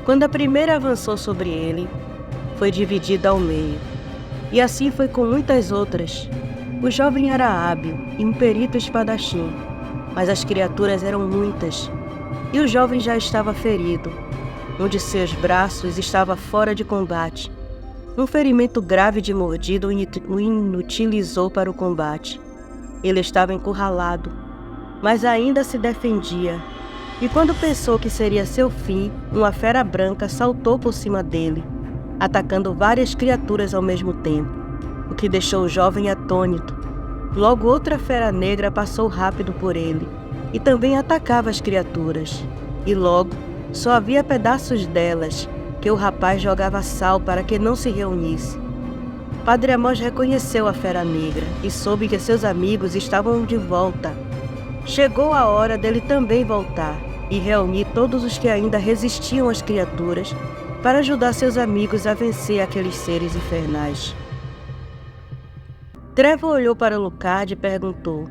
Quando a primeira avançou sobre ele, foi dividida ao meio. E assim foi com muitas outras. O jovem era hábil e um perito espadachim, mas as criaturas eram muitas, e o jovem já estava ferido. Um de seus braços estava fora de combate. Um ferimento grave de mordida o inutilizou para o combate. Ele estava encurralado, mas ainda se defendia. E quando pensou que seria seu fim, uma fera branca saltou por cima dele, atacando várias criaturas ao mesmo tempo, o que deixou o jovem atônito. Logo outra fera negra passou rápido por ele, e também atacava as criaturas. E logo, só havia pedaços delas, que o rapaz jogava sal para que não se reunisse. Padre Amós reconheceu a fera negra e soube que seus amigos estavam de volta. Chegou a hora dele também voltar e reunir todos os que ainda resistiam às criaturas para ajudar seus amigos a vencer aqueles seres infernais. Trevor olhou para Alucard e perguntou: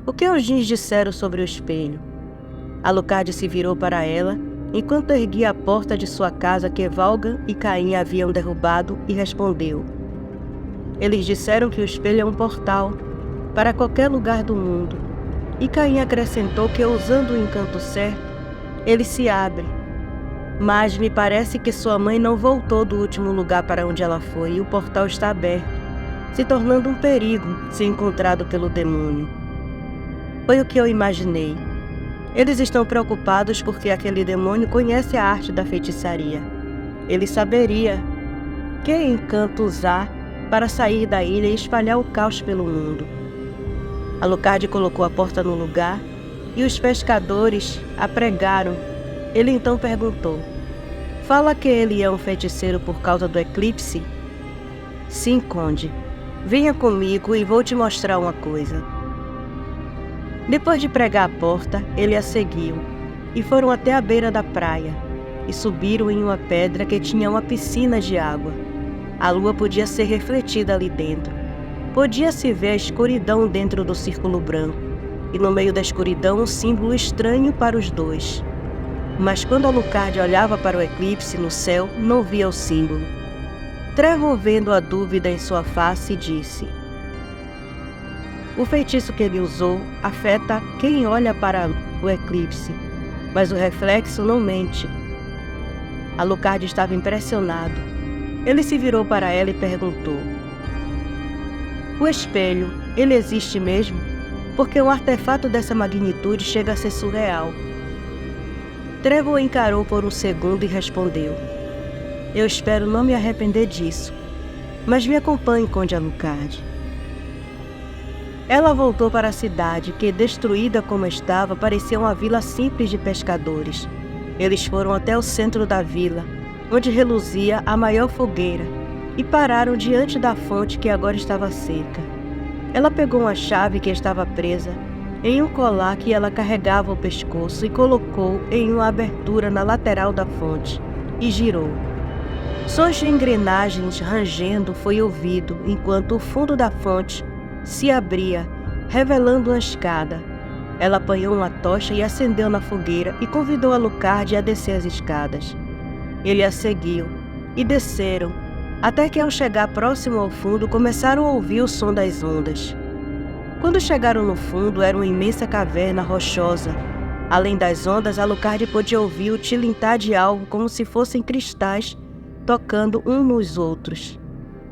"O que os Djinns disseram sobre o espelho?" Alucard se virou para ela, enquanto erguia a porta de sua casa que Valgan e Caim haviam derrubado, e respondeu: "Eles disseram que o espelho é um portal para qualquer lugar do mundo." E Caim acrescentou que, usando o encanto certo, ele se abre. Mas me parece que sua mãe não voltou do último lugar para onde ela foi, e o portal está aberto, se tornando um perigo se encontrado pelo demônio. Foi o que eu imaginei. Eles estão preocupados porque aquele demônio conhece a arte da feitiçaria. Ele saberia que encanto usar para sair da ilha e espalhar o caos pelo mundo. Alucard colocou a porta no lugar e os pescadores a pregaram. Ele então perguntou: "Fala que ele é um feiticeiro por causa do eclipse?" "Sim, conde. Venha comigo e vou te mostrar uma coisa." Depois de pregar a porta, ele a seguiu, e foram até a beira da praia, e subiram em uma pedra que tinha uma piscina de água. A lua podia ser refletida ali dentro. Podia-se ver a escuridão dentro do círculo branco, e no meio da escuridão um símbolo estranho para os dois. Mas quando Alucard olhava para o eclipse no céu, não via o símbolo. Trevor, vendo a dúvida em sua face, disse: "O feitiço que ele usou afeta quem olha para o eclipse, mas o reflexo não mente." Alucard estava impressionado. Ele se virou para ela e perguntou: "O espelho, ele existe mesmo? Porque um artefato dessa magnitude chega a ser surreal." Trevor encarou por um segundo e respondeu: "Eu espero não me arrepender disso. Mas me acompanhe, Conde Alucard." Ela voltou para a cidade, que, destruída como estava, parecia uma vila simples de pescadores. Eles foram até o centro da vila, onde reluzia a maior fogueira, e pararam diante da fonte que agora estava seca. Ela pegou uma chave que estava presa em um colar que ela carregava ao pescoço e colocou em uma abertura na lateral da fonte, e girou. Sons de engrenagens rangendo foi ouvido enquanto o fundo da fonte se abria, revelando uma escada. Ela apanhou uma tocha e acendeu na fogueira e convidou Alucard a descer as escadas. Ele a seguiu, e desceram, até que ao chegar próximo ao fundo começaram a ouvir o som das ondas. Quando chegaram no fundo, era uma imensa caverna rochosa. Além das ondas, Alucard podia ouvir o tilintar de algo como se fossem cristais tocando uns nos outros.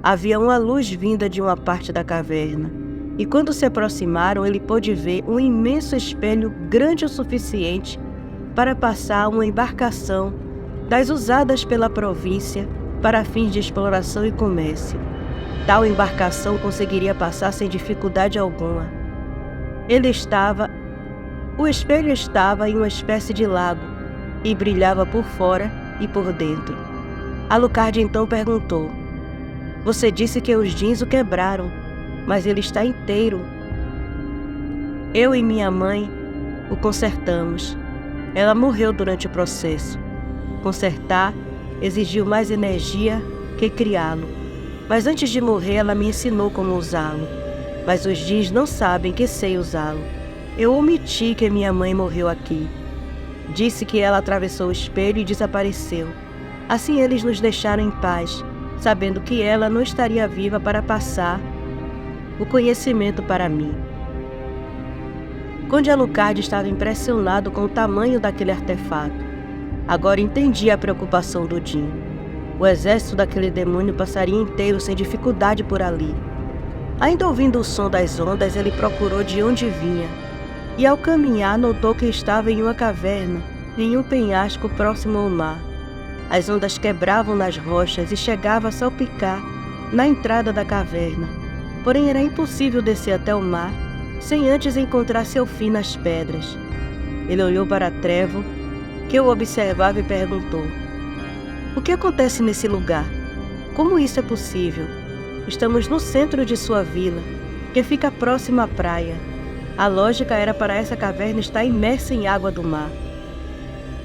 Havia uma luz vinda de uma parte da caverna, e quando se aproximaram, ele pôde ver um imenso espelho grande o suficiente para passar uma embarcação das usadas pela província para fins de exploração e comércio. Tal embarcação conseguiria passar sem dificuldade alguma. O espelho estava em uma espécie de lago e brilhava por fora e por dentro. Alucard então perguntou: "Você disse que os Djinns o quebraram, mas ele está inteiro." "Eu e minha mãe o consertamos. Ela morreu durante o processo. Consertar exigiu mais energia que criá-lo. Mas antes de morrer, ela me ensinou como usá-lo. Mas os Djinns não sabem que sei usá-lo. Eu omiti que minha mãe morreu aqui." Disse que ela atravessou o espelho e desapareceu. Assim eles nos deixaram em paz, sabendo que ela não estaria viva para passar o conhecimento para mim. Conde Alucard estava impressionado com o tamanho daquele artefato. Agora entendi a preocupação do Jin. O exército daquele demônio passaria inteiro sem dificuldade por ali. Ainda ouvindo o som das ondas, ele procurou de onde vinha, e ao caminhar notou que estava em uma caverna, em um penhasco próximo ao mar. As ondas quebravam nas rochas e chegavam a salpicar na entrada da caverna, porém era impossível descer até o mar sem antes encontrar seu fim nas pedras. Ele olhou para Trevo, que o observava, e perguntou: "O que acontece nesse lugar? Como isso é possível? Estamos no centro de sua vila, que fica próxima à praia. A lógica era para essa caverna estar imersa em água do mar."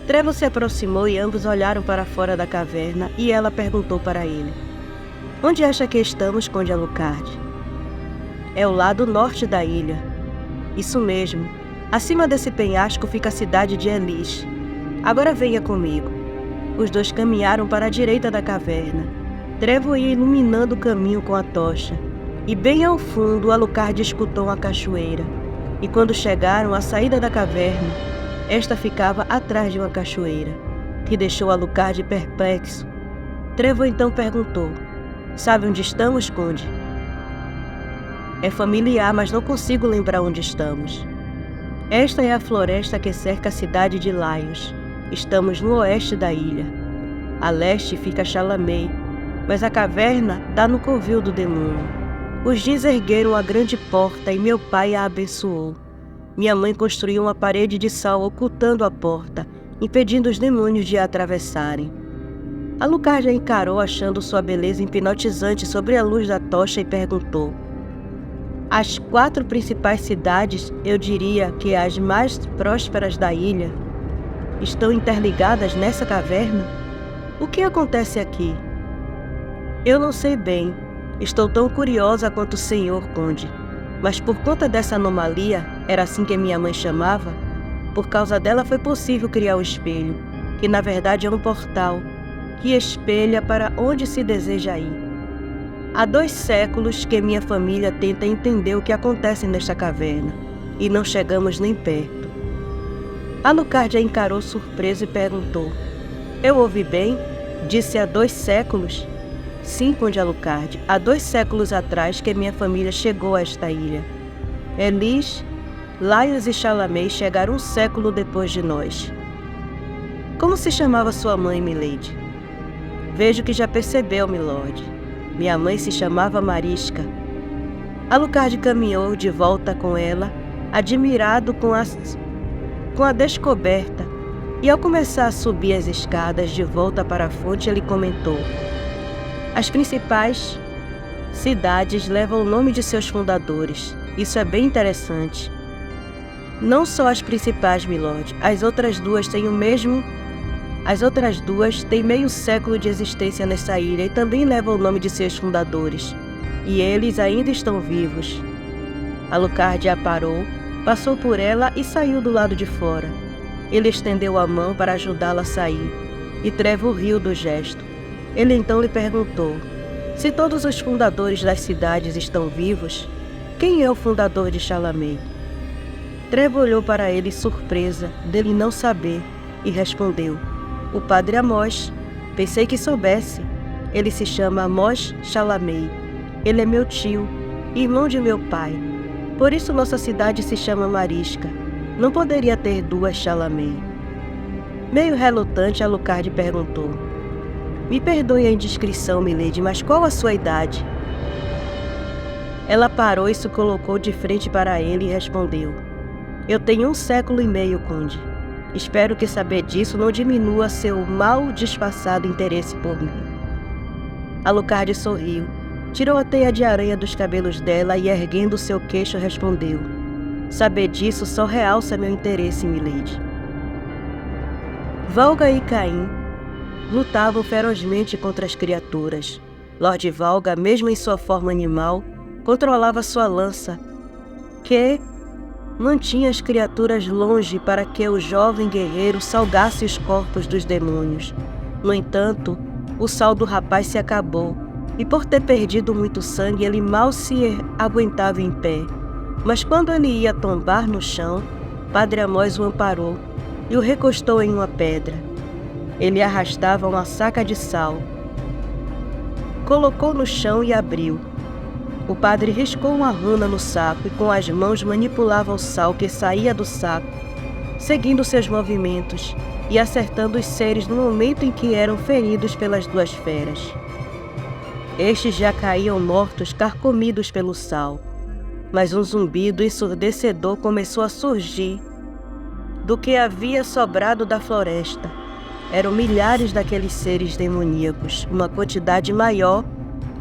Trevo se aproximou e ambos olharam para fora da caverna, e ela perguntou para ele: "Onde acha que estamos, Conde Alucard?" "É o lado norte da ilha." "Isso mesmo. Acima desse penhasco fica a cidade de Elis. Agora venha comigo." Os dois caminharam para a direita da caverna. Trevo ia iluminando o caminho com a tocha, e bem ao fundo Alucard escutou uma cachoeira. E quando chegaram à saída da caverna, esta ficava atrás de uma cachoeira, que deixou Alucard perplexo. Trevo então perguntou: "Sabe onde estamos, Conde?" "É familiar, mas não consigo lembrar onde estamos." "Esta é a floresta que cerca a cidade de Laios. Estamos no oeste da ilha. A leste fica Chalamet, mas a caverna dá no covil do demônio. Os Jins ergueram a grande porta e meu pai a abençoou. Minha mãe construiu uma parede de sal ocultando a porta, impedindo os demônios de a atravessarem." Alucard a encarou, achando sua beleza hipnotizante sob a luz da tocha, e perguntou: "As 4 principais cidades, eu diria que as mais prósperas da ilha, estão interligadas nessa caverna? O que acontece aqui?" "Eu não sei bem. Estou tão curiosa quanto o senhor, Conde. Mas por conta dessa anomalia, era assim que minha mãe chamava, por causa dela foi possível criar o espelho, que na verdade é um portal, que espelha para onde se deseja ir. Há 2 séculos que minha família tenta entender o que acontece nesta caverna, e não chegamos nem perto." Alucard a encarou surpreso e perguntou: "Eu ouvi bem? Disse há 2 séculos?" "Sim, Conde Alucard, há 2 séculos atrás que minha família chegou a esta ilha. Elis, Laios e Chalamet chegaram 1 século depois de nós." "Como se chamava sua mãe, milady?" "Vejo que já percebeu, milord. Minha mãe se chamava Marisca." Alucard caminhou de volta com ela, admirado com a descoberta, e ao começar a subir as escadas de volta para a fonte, ele comentou: "As principais cidades levam o nome de seus fundadores. Isso é bem interessante." "Não só as principais, milord. As outras duas têm meio século de existência nessa ilha e também levam o nome de seus fundadores. E eles ainda estão vivos." Alucard a parou, passou por ela e saiu do lado de fora. Ele estendeu a mão para ajudá-la a sair, e Trevo riu do gesto. Ele então lhe perguntou: "Se todos os fundadores das cidades estão vivos, quem é o fundador de Chalamet?" Trevo olhou para ele surpresa dele não saber e respondeu: "O padre Amos. Pensei que soubesse. Ele se chama Amos Chalamet. Ele é meu tio, irmão de meu pai. Por isso nossa cidade se chama Marisca. Não poderia ter 2 Chalamet." Meio relutante, Alucard perguntou: "Me perdoe a indiscrição, milady, mas qual a sua idade?" Ela parou e se colocou de frente para ele e respondeu: "Eu tenho 1 século e meio, Conde. Espero que saber disso não diminua seu mal disfarçado interesse por mim." Alucard sorriu, tirou a teia de aranha dos cabelos dela e, erguendo seu queixo, respondeu: "Saber disso só realça meu interesse, milady." Valga e Caim lutavam ferozmente contra as criaturas. Lord Valga, mesmo em sua forma animal, controlava sua lança, que mantinha as criaturas longe para que o jovem guerreiro salgasse os corpos dos demônios. No entanto, o sal do rapaz se acabou, e por ter perdido muito sangue, ele mal se aguentava em pé. Mas quando ele ia tombar no chão, Padre Amós o amparou e o recostou em uma pedra. Ele arrastava uma saca de sal. Colocou no chão e abriu. O padre riscou uma runa no saco e com as mãos manipulava o sal que saía do saco, seguindo seus movimentos e acertando os seres no momento em que eram feridos pelas duas feras. Estes já caíam mortos, carcomidos pelo sal, mas um zumbido ensurdecedor começou a surgir do que havia sobrado da floresta. Eram milhares daqueles seres demoníacos, uma quantidade maior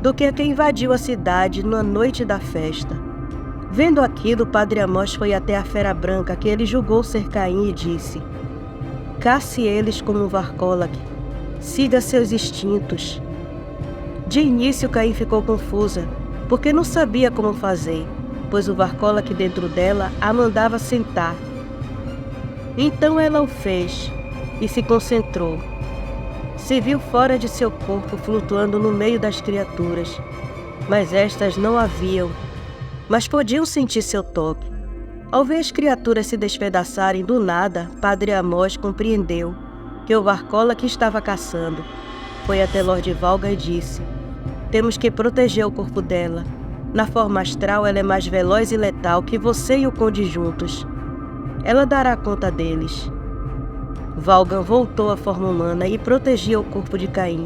do que a que invadiu a cidade na noite da festa. Vendo aquilo, Padre Amós foi até a fera branca que ele julgou ser Caim e disse: "Casse eles como Varcolac, siga seus instintos." De início, Caim ficou confusa, porque não sabia como fazer, pois o Varcolac dentro dela a mandava sentar. Então ela o fez e se concentrou. Se viu fora de seu corpo flutuando no meio das criaturas, mas estas não a viam, mas podiam sentir seu toque. Ao ver as criaturas se despedaçarem do nada, Padre Amós compreendeu que o Varcolac estava caçando. Foi até Lord Valga e disse: "Temos que proteger o corpo dela. Na forma astral ela é mais veloz e letal que você e o Conde juntos. Ela dará conta deles." Valgan voltou à forma humana e protegia o corpo de Caim,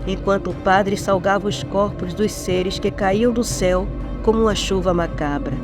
enquanto o padre salgava os corpos dos seres que caíam do céu como uma chuva macabra.